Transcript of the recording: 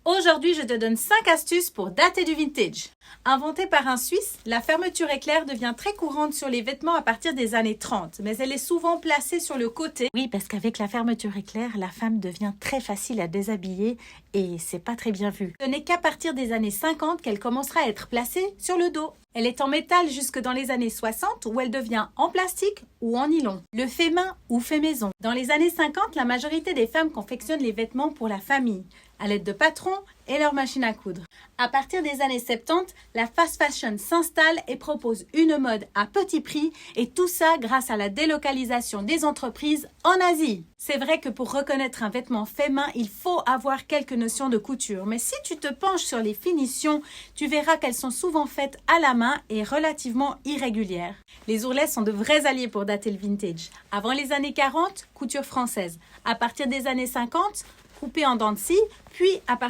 Aujourd'hui, je te donne 5 astuces pour dater du vintage. Inventée par un Suisse, la fermeture éclair devient très courante sur les vêtements à partir des années 30, mais elle est souvent placée sur le côté. Oui, parce qu'avec la fermeture éclair, la femme devient très facile à déshabiller et c'est pas très bien vu. Ce n'est qu'à partir des années 50 qu'elle commencera à être placée sur le dos. Elle est en métal jusque dans les années 60 où elle devient en plastique ou en nylon. Le fait main ou fait maison. Dans les années 50, la majorité des femmes confectionnent les vêtements pour la famille, à l'aide de patrons et leur machine à coudre. À partir des années 70, la fast fashion s'installe et propose une mode à petit prix et tout ça grâce à la délocalisation des entreprises en Asie. C'est vrai que pour reconnaître un vêtement fait main, il faut avoir quelques notions de couture. Mais si tu te penches sur les finitions, tu verras qu'elles sont souvent faites à la main et relativement irrégulières. Les ourlets sont de vrais alliés pour dater le vintage. Avant les années 40, couture française. À partir des années 50, coupé en dents de scie, puis à partir